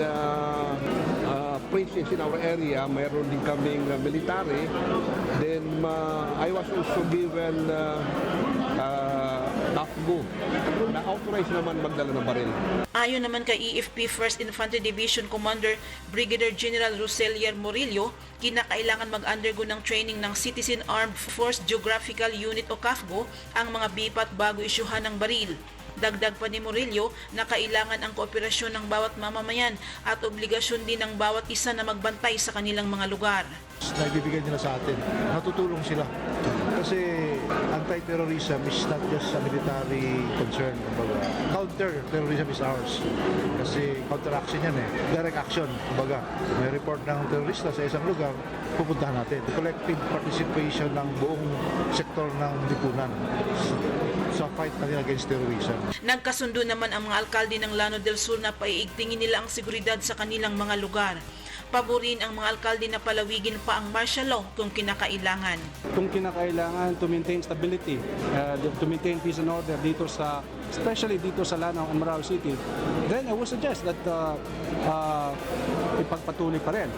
presence in our area, mayroon din kaming military. Then I was also given AFGO na authorized naman magdala ng baril. Ayon naman kay EFP 1st Infantry Division Commander Brigadier General Roselier Morillo, kinakailangan mag-undergo ng training ng Citizen Armed Force Geographical Unit o CAFGO ang mga bipat bago isyuhan ng baril. Dagdag pa ni Morillo na kailangan ang kooperasyon ng bawat mamamayan at obligasyon din ng bawat isa na magbantay sa kanilang mga lugar. Naibibigay nila sa atin, natutulong sila. Kasi anti-terrorism is not just a military concern. Counter-terrorism is ours. Kasi counteraction yan direct action. Kumbaga, may report ng terorista sa isang lugar, pupuntahan natin. Collective participation ng buong sektor ng lipunan sa fight natin against terrorism. Nagkasundo naman ang mga alkalde ng Llano del Sur na paiigtingin nila ang seguridad sa kanilang mga lugar. Paborin ang mga alkalde na palawigin pa ang martial law kung kinakailangan. Kung kinakailangan to maintain stability, to maintain peace and order dito sa, especially dito sa Lanao and Marawi City, then I would suggest that ipagpatuloy pa rin.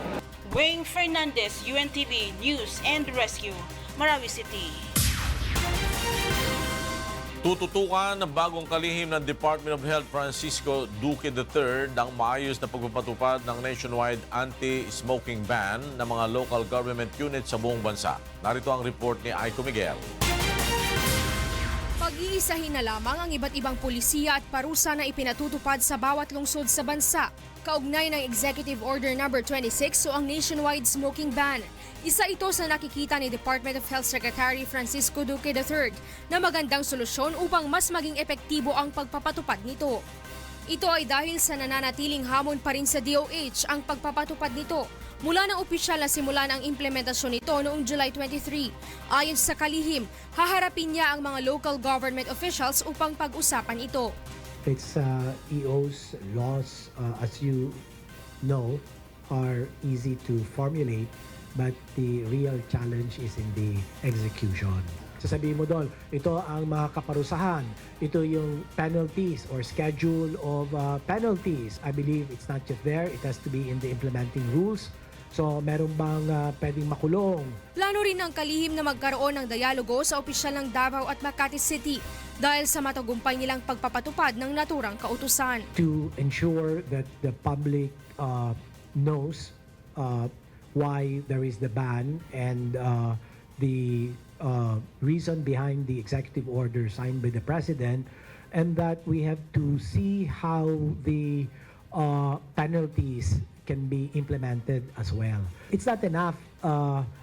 Wayne Fernandez, UNTV News and Rescue, Marawi City. Tututukan ng bagong kalihim ng Department of Health Francisco Duque III ang maayos na pagpapatupad ng nationwide anti-smoking ban ng mga local government units sa buong bansa. Narito ang report ni Aiko Miguel. Pag-iisahin na lamang ang iba't ibang pulisiya at parusa na ipinatutupad sa bawat lungsod sa bansa. Kaugnay ng Executive Order No. 26 o ang nationwide smoking ban. Isa ito sa nakikita ni Department of Health Secretary Francisco Duque III na magandang solusyon upang mas maging epektibo ang pagpapatupad nito. Ito ay dahil sa nananatiling hamon pa rin sa DOH ang pagpapatupad nito mula ng opisyal na simulan ang implementasyon nito noong July 23. Ayon sa kalihim, haharapin niya ang mga local government officials upang pag-usapan ito. Its EO's laws, as you know, are easy to formulate, but the real challenge is in the execution. Sasabihin mo doon, ito ang mga kaparusahan, ito yung penalties or schedule of penalties. I believe it's not just there, it has to be in the implementing rules. So meron bang pwedeng makulong? Plano rin ng kalihim na magkaroon ng dialogo sa opisyal ng Davao at Makati City dahil sa matagumpay nilang pagpapatupad ng naturang kautusan. To ensure that the public knows why there is the ban and the reason behind the executive order signed by the President, and that we have to see how the penalties can be implemented as well. It's not enough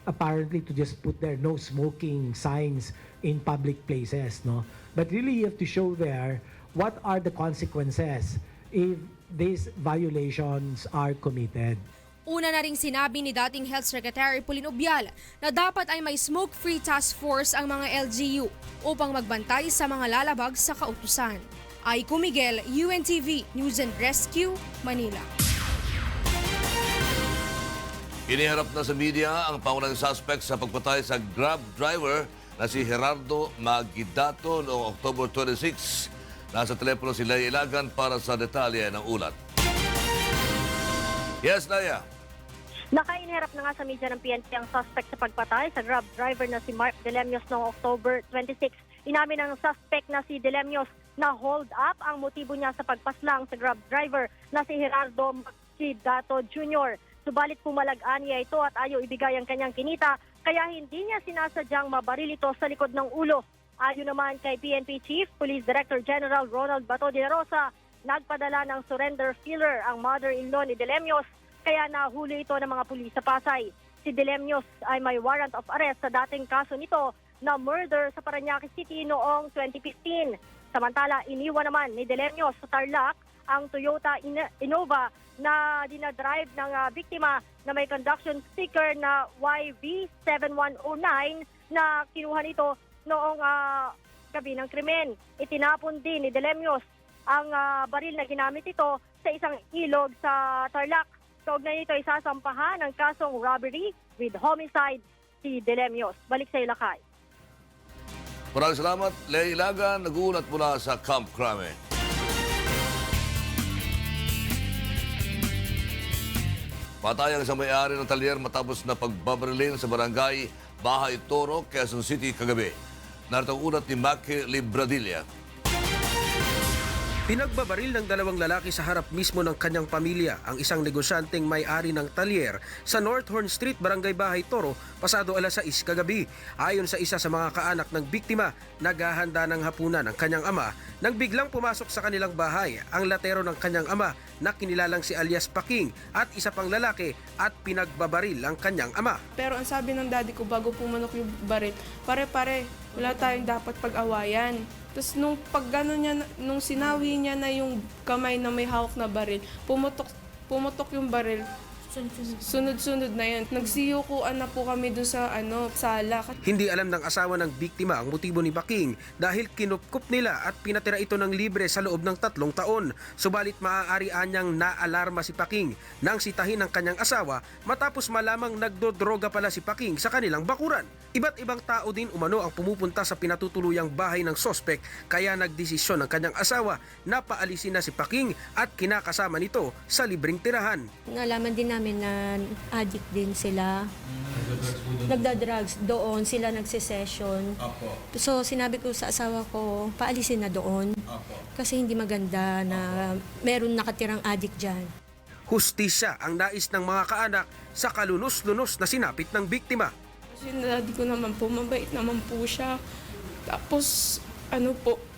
apparently to just put there no smoking signs in public places, no? But really you have to show there what are the consequences if these violations are committed. Una na ring sinabi ni dating Health Secretary Pauline Obial na dapat ay may smoke-free task force ang mga LGU upang magbantay sa mga lalabag sa kautusan. Aiko Miguel, UNTV News and Rescue, Manila. Iniharap na sa media ang pangunahing suspect sa pagpatay sa Grab driver na si Gerardo Magidato noong October 26. Nasa telepono si Leia Ilagan para sa detalye ng ulat. Yes, Leia. Nakainharap na nga sa media ng PNP ang suspect sa pagpatay sa Grab driver na si Mark Delemios noong October 26. Inamin ng suspect na si Delemios na hold up ang motibo niya sa pagpaslang sa Grab driver na si Gerardo Magidato Jr. Subalit pumalag-an niya ito at ayaw ibigay ang kanyang kinita, kaya hindi niya sinasadyang mabaril ito sa likod ng ulo. Ayon naman kay PNP Chief Police Director General Ronald Bato de la Rosa, nagpadala ng surrender filler ang mother-in-law ni Delemios, kaya nahuli ito ng mga pulis sa Pasay. Si Delemios ay may warrant of arrest sa dating kaso nito na murder sa Parañaque City noong 2015. Samantala, iniwan naman ni Delemios sa Tarlac ang Toyota Innova na dinadrive ng biktima na may conduction sticker na YV7109 na kinuha nito noong gabi ng krimen. Itinapon din ni Delemios ang baril na ginamit ito sa isang ilog sa Tarlac. Kaugnay nito ay sasampahan ng kasong robbery with homicide si Delemios. Balik sa Ilacay. Maraming salamat, Lea Ilaga, nag-uulat mula sa Camp Crame. Patay ang isang may-ari ng talyer matapos na pagbabarilin sa barangay Bahay Toro, Quezon City kagabi. Narito ang ulat ni Maki Libradilla. Pinagbabaril ng dalawang lalaki sa harap mismo ng kanyang pamilya ang isang negosyanteng may-ari ng talyer sa North Horn Street, Barangay Bahay Toro, pasado alas 6 kagabi. Ayon sa isa sa mga kaanak ng biktima, naghahanda ng hapunan ng kanyang ama nang biglang pumasok sa kanilang bahay ang latero ng kanyang ama na kinilalang si alias Paking at isa pang lalaki at pinagbabaril ang kanyang ama. Pero ang sabi ng daddy ko bago pumanok yung baril, pare-pare, wala tayong dapat pag-awayan. Tapos nung pag niya, nung sinawi niya na yung kamay na may hawak na baril, pumutok yung baril. Sunod-sunod na yan. Nagsiyukuan na po kami doon sa sala. Hindi alam ng asawa ng biktima ang motibo ni Paking dahil kinupkup nila at pinatira ito ng libre sa loob ng 3 taon. Subalit maaari anyang naalarma si Paking nang sitahin ng kanyang asawa matapos malamang nagdodroga pala si Paking sa kanilang bakuran. Iba't ibang tao din umano ang pumupunta sa pinatutuluyang bahay ng sospek kaya nagdesisyon ng kanyang asawa na paalisin na si Paking at kinakasama nito sa libreng tirahan. Nalaman din namin na addict din sila. Nagda-drugs doon, sila nagsesession. So sinabi ko sa asawa ko, paalisin na doon. Kasi hindi maganda na meron nakatirang addict dyan. Hustisya ang nais ng mga kaanak sa kalunos-lunos na sinapit ng biktima. Kasi daddy ko naman po, mabait naman po siya. Tapos,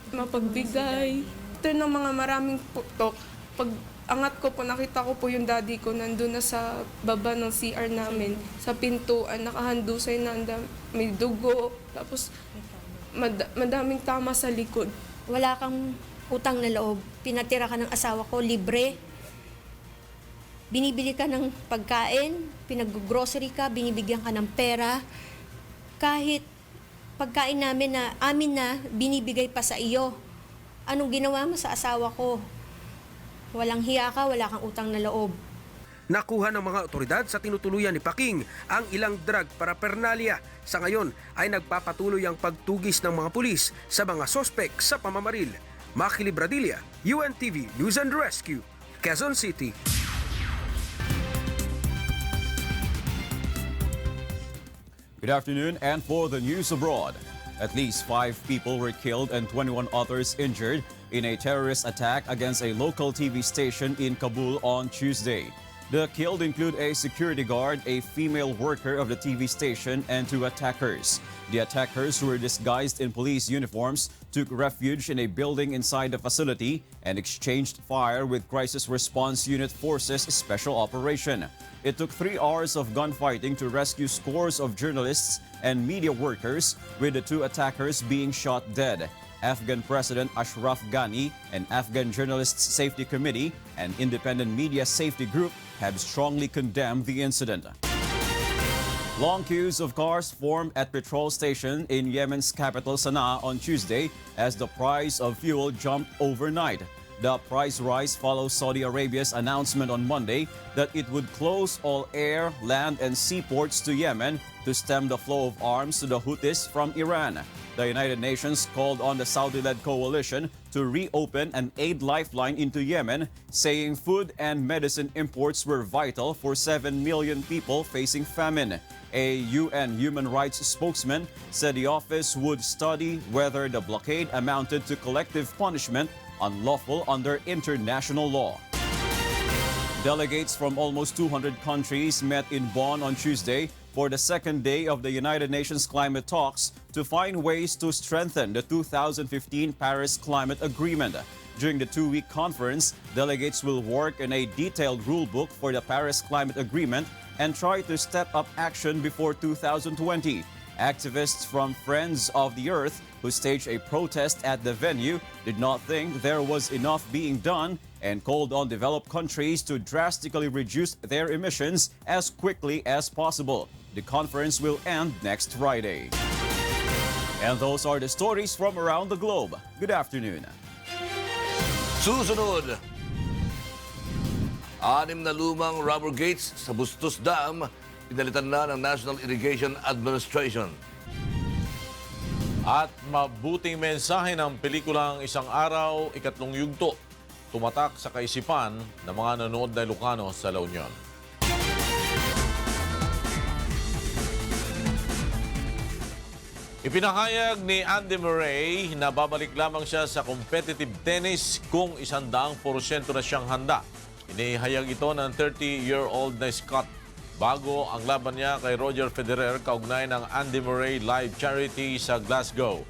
mapagbigay. Ito ng mga maraming putok. Pag angat ko po, nakita ko po yung daddy ko nandun na sa baba ng CR namin. Sa pintuan, nakahandusay na, may dugo. Tapos, madaming tama sa likod. Wala kang utang na loob. Pinatira ka ng asawa ko, libre. Binibili ka ng pagkain, pinag-grocery ka, binibigyan ka ng pera. Kahit pagkain namin na amin na binibigay pa sa iyo. Anong ginawa mo sa asawa ko? Walang hiya ka, wala kang utang na loob. Nakuha ng mga otoridad sa tinutuluyan ni Paking ang ilang drug paraphernalia. Sa ngayon ay nagpapatuloy ang pagtugis ng mga pulis sa mga sospek sa pamamaril. Maki Libradilla, UNTV News and Rescue, Quezon City. Good afternoon, and for the news abroad. At least 5 people were killed and 21 others injured in a terrorist attack against a local TV station in Kabul on Tuesday. The killed include a security guard, a female worker of the TV station, and 2 attackers. The attackers, who were disguised in police uniforms, took refuge in a building inside the facility and exchanged fire with Crisis Response Unit Forces Special Operation. It took 3 hours of gunfighting to rescue scores of journalists and media workers, with the 2 attackers being shot dead. Afghan President Ashraf Ghani and Afghan Journalists Safety Committee and Independent Media Safety Group have strongly condemned the incident. Long queues of cars formed at petrol station in Yemen's capital Sana'a on Tuesday as the price of fuel jumped overnight. The price rise follows Saudi Arabia's announcement on Monday that it would close all air, land, and seaports to Yemen to stem the flow of arms to the Houthis from Iran. The United Nations called on the Saudi-led coalition to reopen an aid lifeline into Yemen, saying food and medicine imports were vital for 7 million people facing famine. A UN human rights spokesman said the office would study whether the blockade amounted to collective punishment unlawful under international law. Delegates from almost 200 countries met in Bonn on Tuesday for the second day of the United Nations climate talks to find ways to strengthen the 2015 Paris Climate Agreement. During the 2-week conference, delegates will work on a detailed rulebook for the Paris Climate Agreement and try to step up action before 2020. Activists from Friends of the Earth, who staged a protest at the venue, did not think there was enough being done and called on developed countries to drastically reduce their emissions as quickly as possible. The conference will end next Friday. And those are the stories from around the globe. Good afternoon. Susunod, 6 na lumang rubber gates sa Bustos Dam, pinalitan na ng National Irrigation Administration. At mabuting mensahe ng pelikulang Isang Araw, Ikatlong Yugto, tumatak sa kaisipan ng mga nanonood na Ilocano sa La Union. Ipinahayag ni Andy Murray na babalik lamang siya sa competitive tennis kung 100% na siyang handa. Inihayag ito ng 30-year-old na Scot bago ang laban niya kay Roger Federer kaugnay ng Andy Murray Live Charity sa Glasgow.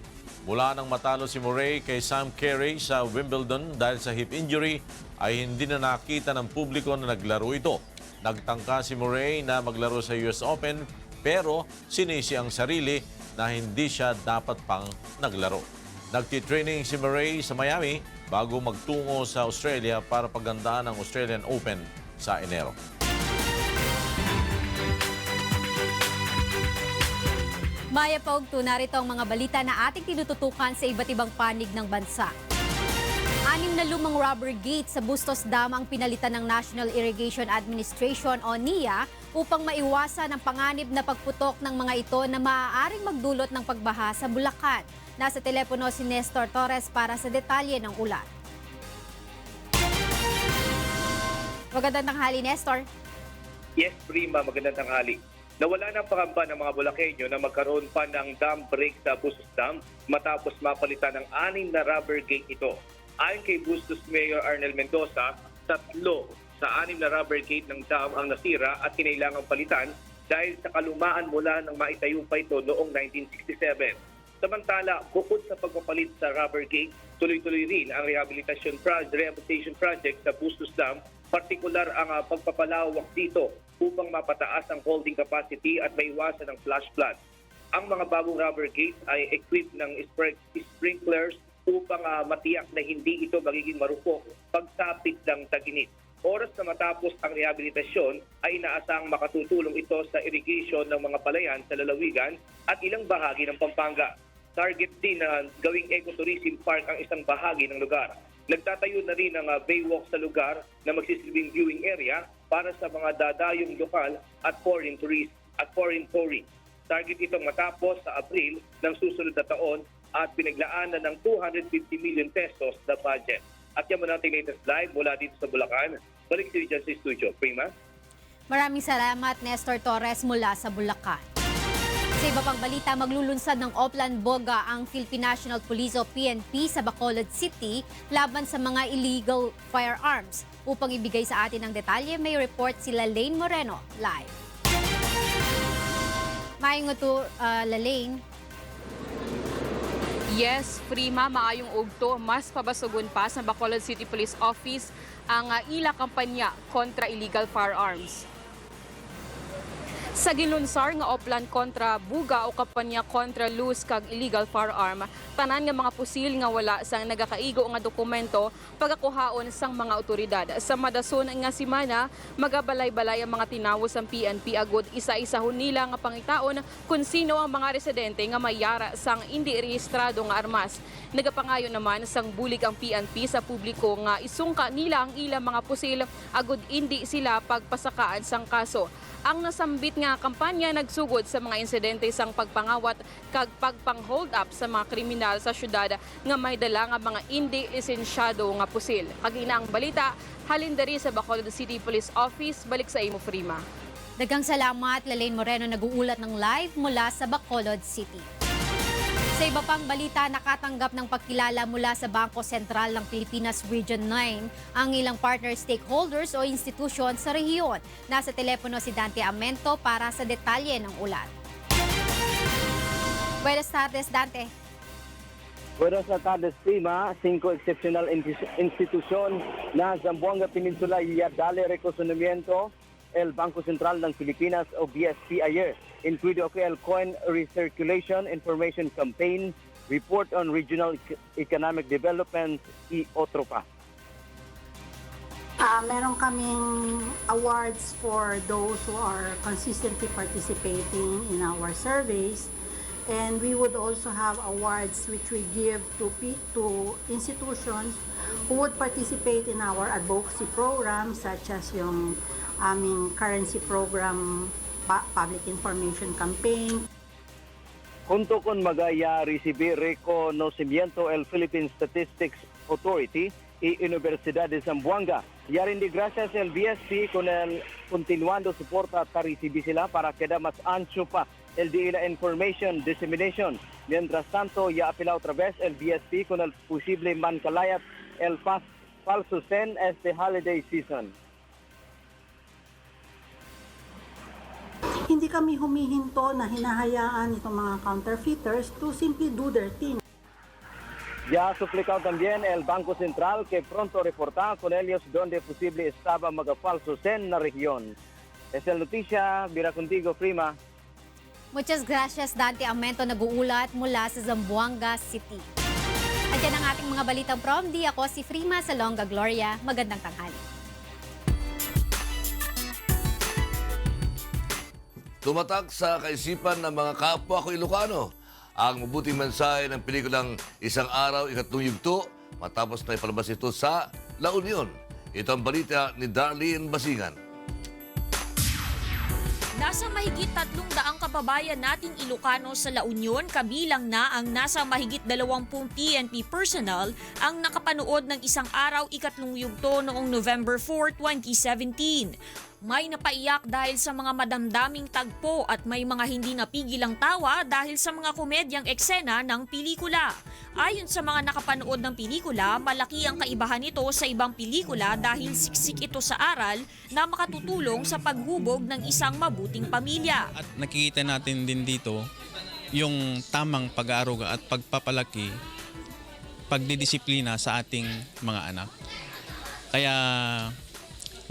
Mula nang matalo si Murray kay Sam Querrey sa Wimbledon dahil sa hip injury, ay hindi na nakita ng publiko na naglaro ito. Nagtangka si Murray na maglaro sa US Open pero sinisi ang sarili na hindi siya dapat pang naglaro. Nagtitraining si Murray sa Miami bago magtungo sa Australia para pagandaan ang Australian Open sa Enero. Maya Paugto, narito ang mga balita na ating tinututukan sa iba't ibang panig ng bansa. 6 na lumang rubber gate sa Bustos Dam ang pinalitan ng National Irrigation Administration o NIA upang maiwasan ang panganib na pagputok ng mga ito na maaaring magdulot ng pagbaha sa Bulacan. Nasa telepono si Nestor Torres para sa detalye ng ulat. Magandang tanghali, Nestor. Yes, Prima, magandang tanghali. Nawala ng pangamba ng mga Bulakenyo na magkaroon pa ng dam break sa Bustos Dam matapos mapalitan ng 6 na rubber gate ito. Ayon kay Bustos Mayor Arnel Mendoza, 3 sa 6 na rubber gate ng dam ang nasira at kinailangang palitan dahil sa kalumaan mula nang maitayo pa ito noong 1967. Samantala, bukod sa pagpapalit sa rubber gate, tuloy-tuloy rin ang rehabilitation project sa Bustos Dam, partikular ang pagpapalawak dito upang mapataas ang holding capacity at maiwasan ang flash flood. Ang mga bagong rubber gate ay equipped ng sprinklers upang matiyak na hindi ito magiging marupok pagsapit ng tag-init. Oras na matapos ang rehabilitasyon ay inaasang makatutulong ito sa irrigation ng mga palayan sa lalawigan at ilang bahagi ng Pampanga. Target din na gawing ecotourism park ang isang bahagi ng lugar. Nagtatayo na rin ang baywalk sa lugar na magsisilbing viewing area para sa mga dadayong lokal at foreign tourists at foreign tourists. Target itong matapos sa Abril ng susunod na taon at pinaglaan na ng 250 million pesos na budget. At yan mo natin latest live mula dito sa Bulacan. Balik dito dyan sa studio. Prima? Maraming salamat, Nestor Torres mula sa Bulacan. Sa iba pang balita, maglulunsad ng Oplan Boga ang Philippine National Police o PNP sa Bacolod City laban sa mga illegal firearms. Upang ibigay sa atin ang detalye, may report sila Lane Moreno live. Maayong ito, Lalaine. Yes, Prima, maayong ugto, mas pabasugon pa sa Bacolod City Police Office ang ila kampanya kontra illegal firearms. Sa gilunsar nga oplan kontra buga o kampanya kontra loose kag illegal firearm, tanan nga mga pusil nga wala sang nagakaigo nga dokumento pagakuhaon sang mga otoridad. Sa madason nga simana, magabalay-balay ang mga tinawos ang PNP agud isa-isahon nila nga pangitaon kung sino ang mga residente nga mayara sang hindi rehistrado nga armas. Nagapangayo naman sang bulig ang PNP sa publiko nga isungka nila ang ilang mga pusil agud hindi sila pagpasakaan sang kaso. Ang nasambit nga kampanya nagsugod sa mga insidente sang pagpangawat kag pagpang-hold up sa mga kriminal sa syudad nga may dala nga mga hindi lisensyado nga pusil. Kagina ang balita, halin diri sa Bacolod City Police Office. Balik sa imo, Prima. Daghang salamat, Lalaine Moreno, nag-uulat ng live mula sa Bacolod City. Sa iba pang balita, nakatanggap ng pagkilala mula sa Bangko Sentral ng Pilipinas Region 9 ang ilang partner stakeholders o institusyon sa rehiyon. Nasa telepono si Dante Amento para sa detalye ng ulat. Buenas tardes, Dante. Buenas tardes, Prima. 5 exceptional institusyon na Zamboanga Peninsula y dale reconocimiento el Bangko Sentral ng Pilipinas o BSP ayer, incluido el Coin Recirculation Information Campaign, Report on Regional Economic Development y otro pa. Meron kaming awards for those who are consistently participating in our surveys. And we would also have awards which we give to institutions who would participate in our advocacy programs such as yung aming currency program, public information campaign. Junto con Magaya recibir reconocimiento el Philippine Statistics Authority y Universidad de Zamboanga. Y arindi gracias el BSP con el continuando soporta at recibir sila para queda mas ancho pa el de la information dissemination. Mientras tanto, ya apela otra vez el BSP con el posible mankalayat el falso sen este holiday season. Hindi kami humihinto na hinahayaan itong mga counterfeiters to simply do their thing. Ya suplicado también el Banco Central que pronto reporta con ellos donde posible estaba falso sen na región. Es el noticia, Bira contigo, Prima. Muchas gracias, Dante Amento, nag-uulat mula sa Zamboanga City. At yan ang ating mga balitang prom-di. Ako si Frima Salonga Gloria. Magandang tanghali. Tumatak sa kaisipan ng mga kapwa ko Ilocano ang mabuting mensahe ng pelikulang Isang Araw, Ikatlong Yugto matapos na ipalabas ito sa La Union. Ito ang balita ni Darlene Basingan. Nasa mahigit 300 kababayan nating Ilocano sa La Union, kabilang na ang nasa mahigit 20 PNP personnel ang nakapanood ng Isang Araw, Ikatlong Yugto noong November 4, 2017. May napaiyak dahil sa mga madamdaming tagpo at may mga hindi napigilang tawa dahil sa mga komedyang eksena ng pelikula. Ayon sa mga nakapanood ng pelikula, malaki ang kaibahan nito sa ibang pelikula dahil siksik ito sa aral na makatutulong sa paghubog ng isang mabuting pamilya. At nakikita natin din dito yung tamang pag-aaruga at pagpapalaki, pagdidisiplina sa ating mga anak. Kaya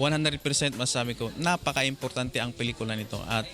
100% masasabi ko, napaka-importante ang pelikula nito at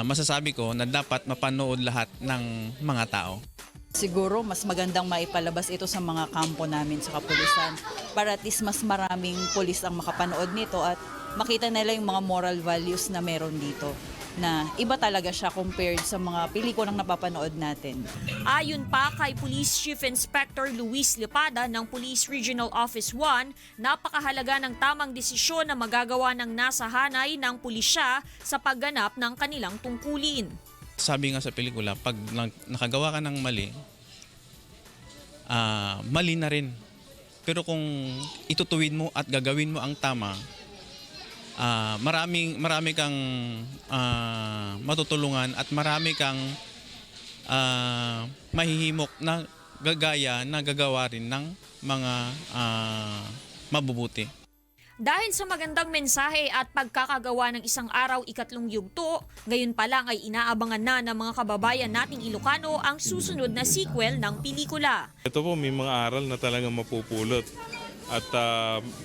masasabi ko na dapat mapanood lahat ng mga tao. Siguro mas magandang maipalabas ito sa mga kampo namin sa kapulisan para at least mas maraming pulis ang makapanood nito at makita nila yung mga moral values na meron dito, na iba talaga siya compared sa mga pelikulang napapanood natin. Ayon pa kay Police Chief Inspector Luis Lipada ng Police Regional Office 1, napakahalaga ng tamang desisyon na magagawa ng nasa hanay ng pulisya sa pagganap ng kanilang tungkulin. Sabi nga sa pelikula, pag nakagawa ka ng mali, mali na rin. Pero kung itutuwid mo at gagawin mo ang tama, marami kang matutulungan at marami kang mahihimok na gagaya na gagawa rin ng mga mabubuti. Dahil sa magandang mensahe at pagkakagawa ng Isang Araw, Ikatlong Yugto, ngayon pa lang ay inaabangan na ng mga kababayan nating Ilocano ang susunod na sequel ng pelikula. Ito po, may mga aral na talagang mapupulot. At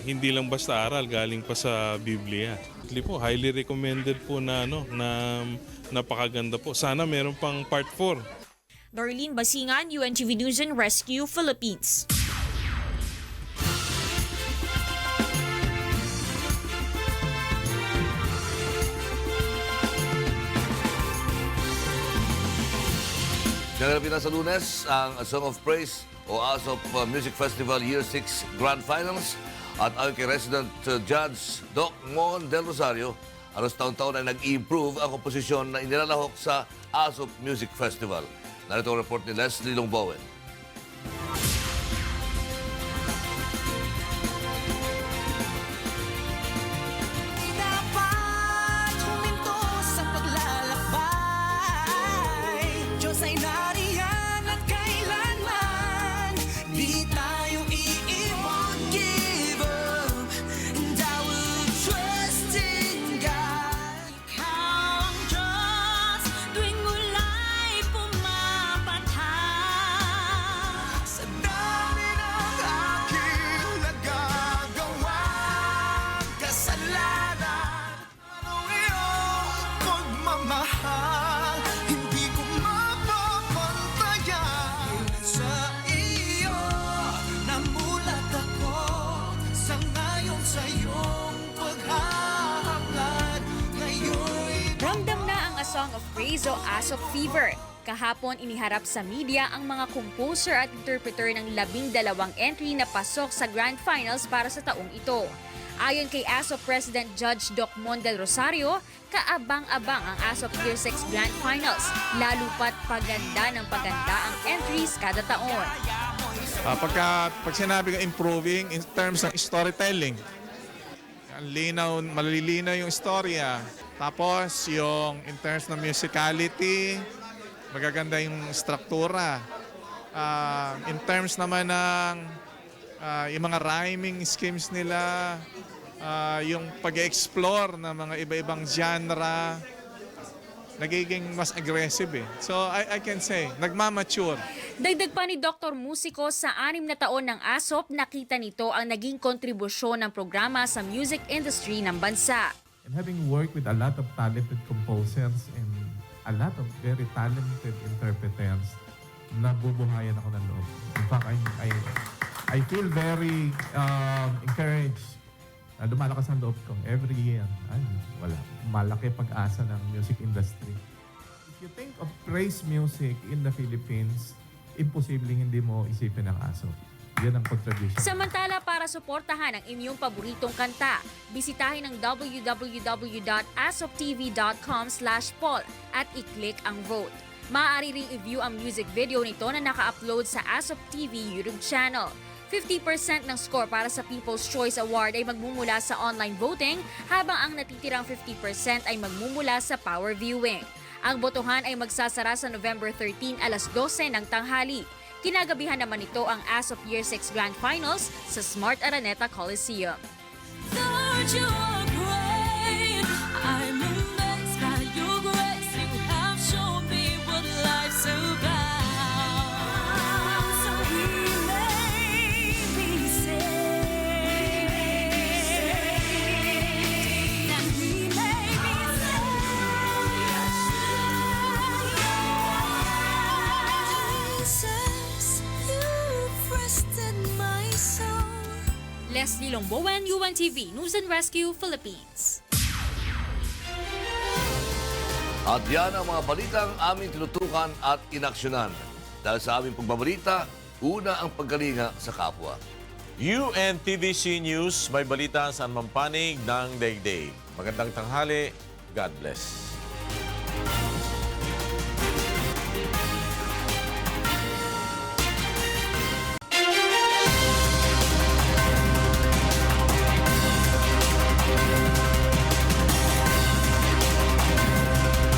hindi lang basta aral, galing pa sa Biblia. Highly recommended po na napakaganda po. Sana meron pang part 4. Darlene Basingan, UNTV News and Rescue, Philippines. Naganapin na sa Lunes ang Song of Praise o ASOP Music Festival Year 6 Grand Finals at ayon kay Resident Judge Doc Mon Del Rosario, alos taon-taon ay nag-improve ang komposisyon na inilalahok sa ASOP Music Festival. Narito ang report ni Leslie Longbowen. Song of Praise o ASOP Fever. Kahapon iniharap sa media ang mga composer at interpreter ng 12 entry na pasok sa Grand Finals para sa taong ito. Ayon kay ASOP President Judge Doc Mon del Rosario, kaabang-abang ang ASOP Year 6 Grand Finals, lalo pat paganda ng paganda ang entries kada taon. Pag sinabi ng improving in terms ng storytelling, malilinaw yung istorya. Tapos yung in terms ng musicality, magaganda yung struktura. In terms naman ng yung mga rhyming schemes nila, yung pag-explore ng mga iba-ibang genre, nagiging mas aggressive eh. So I can say, nagmamature. Dagdag pa ni Dr. Musico, sa 6 na taon ng ASOP, nakita nito ang naging kontribusyon ng programa sa music industry ng bansa. And having worked with a lot of talented composers and a lot of very talented interpreters, nabubuhayan ako ng loob. In fact, I feel very encouraged. Lumalakas ang loob kong every year. Malaki pag-asa ng music industry. If you think of praise music in the Philippines, imposibleng hindi mo isipin ang ASOP. Yan ang contribution. Samantala, para suportahan ang inyong paboritong kanta, bisitahin ang www.asoptv.com/poll at i-click ang vote. Maaari ring i-view ang music video nito na naka-upload sa ASOP TV YouTube channel. 50% ng score para sa People's Choice Award ay magmumula sa online voting, habang ang natitirang 50% ay magmumula sa power viewing. Ang botohan ay magsasara sa November 13 alas 12 ng tanghali. Kinagabihan naman ito ang ASOP Year 6 Grand Finals sa Smart Araneta Coliseum. Leslie Longbowen, UNTV, News and Rescue, Philippines. At yan ang mga balitang aming tinutukan at inaksyonan. Dahil sa aming pagbabalita, una ang pagkalinga sa kapwa. UNTVC News, may balita sa panig ng daigdig. Magandang tanghali. God bless.